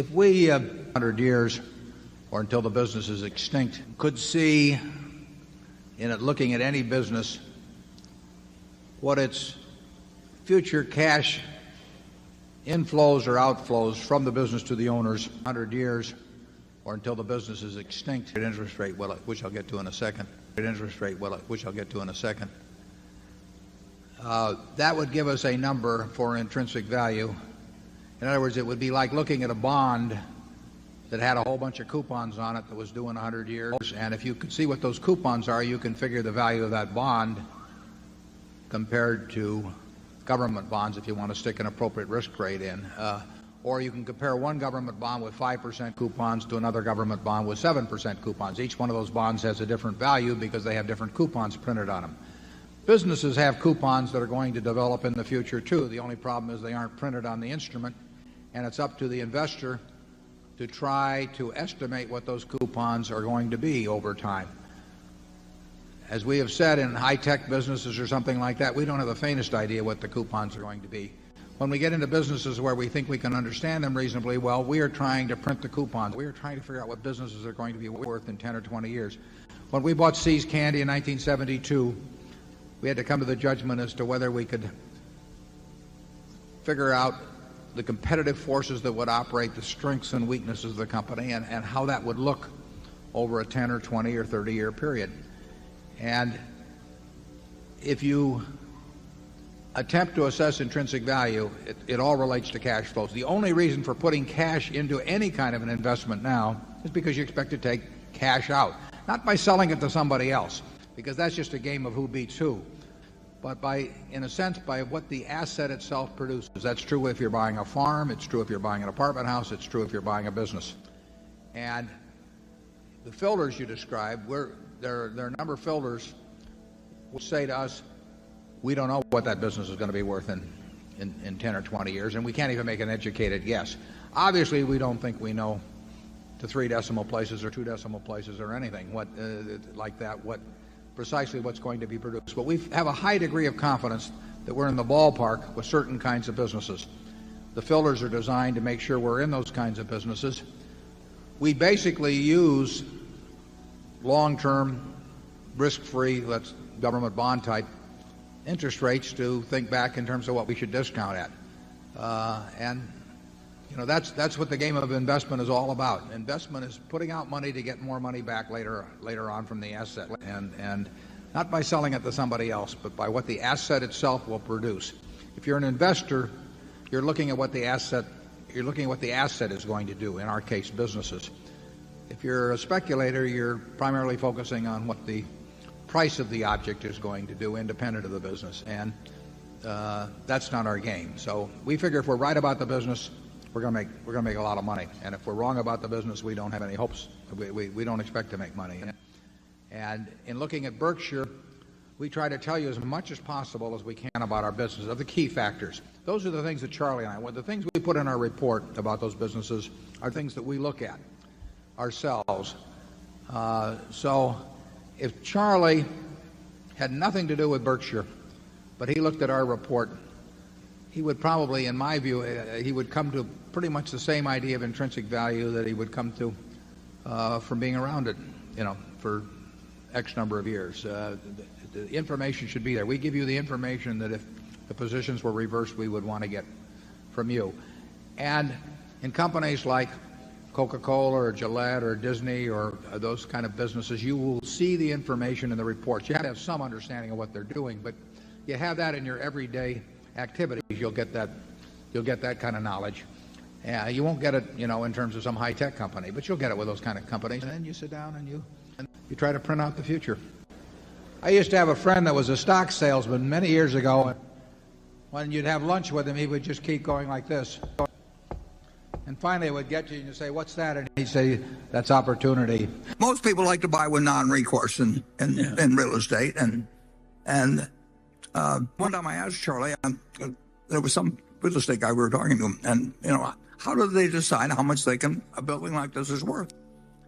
If we, 100 years or until the business is extinct, could see in it, looking at any business, what its future cash inflows or outflows from the business to the owners, 100 years or until the business is extinct, at interest rate, which I'll get to in a second, that would give us a number for intrinsic value. In other words, it would be like looking at a bond that had a whole bunch of coupons on it that was due in 100 years. And if you could see what those coupons are, you can figure the value of that bond compared to government bonds if you want to stick an appropriate risk rate in. Or you can compare one government bond with 5% coupons to another government bond with 7% coupons. Each one of those bonds has a different value because they have different coupons printed on them. Businesses have coupons that are going to develop in the future too. The only problem is they aren't printed on the instrument, and it's up to the investor to try to estimate what those coupons are going to be over time. As we have said, in high-tech businesses or something like that, we don't have the faintest idea what the coupons are going to be. When we get into businesses where we think we can understand them reasonably well, we are trying to print the coupons. We are trying to figure out what businesses are going to be worth in 10 or 20 years. When we bought See's Candy in 1972, we had to come to the judgment as to whether we could figure out the competitive forces that would operate the strengths and weaknesses of the company and how that would look over a 10 or 20 or 30-year period. And if you attempt to assess intrinsic value, it all relates to cash flows. The only reason for putting cash into any kind of an investment now is because you expect to take cash out. Not by selling it to somebody else, because that's just a game of who beats who, but in a sense, by what the asset itself produces. That's true if you're buying a farm, it's true if you're buying an apartment house, it's true if you're buying a business. And the filters you described, there are a number of filters which say to us, we don't know what that business is going to be worth in 10 or 20 years, and we can't even make an educated guess. Obviously, we don't think we know to 3 decimal places or 2 decimal places or anything like that, precisely what's going to be produced. But we have a high degree of confidence that we're in the ballpark with certain kinds of businesses. The filters are designed to make sure we're in those kinds of businesses. We basically use long-term, risk-free, government bond type interest rates to think back in terms of what we should discount at. And that's what the game of investment is all about. Investment is putting out money to get more money back later on from the asset, and not by selling it to somebody else, but by what the asset itself will produce. If you're an investor, you're looking at what the asset is going to do. In our case, businesses. If you're a speculator, you're primarily focusing on what the price of the object is going to do, independent of the business, and that's not our game. So we figure if we're right about the business, we're going to make a lot of money, and if we're wrong about the business, we don't have any hopes. We don't expect to make money. And in looking at Berkshire, we try to tell you as much as possible as we can about our business, of the key factors. Those are the things that Charlie and the things we put in our report about those businesses are things that we look at ourselves. So if Charlie had nothing to do with Berkshire, but he looked at our report, he would probably, in my view, he would come to pretty much the same idea of intrinsic value that he would come to from being around it, for X number of years. The information should be there. We give you the information that if the positions were reversed, we would want to get from you. And in companies like Coca-Cola or Gillette or Disney or those kind of businesses, you will see the information in the reports. You have to have some understanding of what they're doing, but you have that in your everyday activities. You'll get that kind of knowledge. You won't get it, in terms of some high-tech company, but you'll get it with those kind of companies. And then you sit down and you try to print out the future. I used to have a friend that was a stock salesman many years ago, and when you'd have lunch with him, he would just keep going like this. And finally it would get to you and you'd say, "What's that?" And he'd say, "That's opportunity." Most people like to buy with non-recourse in real estate. And one time I asked Charlie, there was some real estate guy we were talking to him, and how do they decide how much a building like this is worth?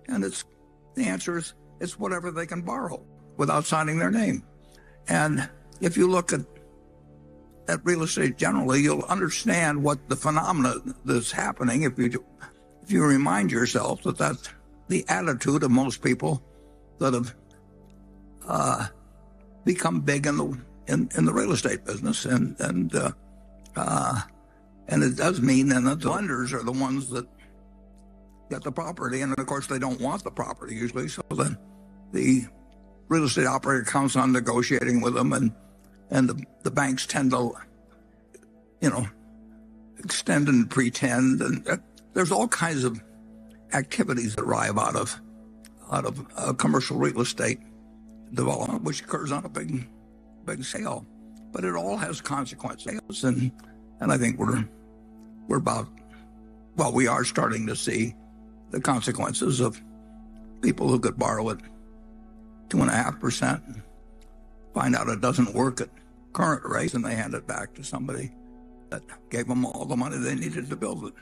And the answer is it's whatever they can borrow without signing their name. And if you look at real estate generally, you'll understand what the phenomena that's happening if you if you remind yourself that that's the attitude of most people that have become big in the real estate business, and it does mean then that the lenders are the ones that get the property, and of course they don't want the property usually, so then the real estate operator counts on negotiating with them, and the banks tend to, extend and pretend, and there's all kinds of activities that arrive out of commercial real estate development, which occurs on a big scale, but it all has consequences, and I think we are starting to see the consequences of people who could borrow at 2.5% and find out it doesn't work at current rates, and they hand it back to somebody that gave them all the money they needed to build it.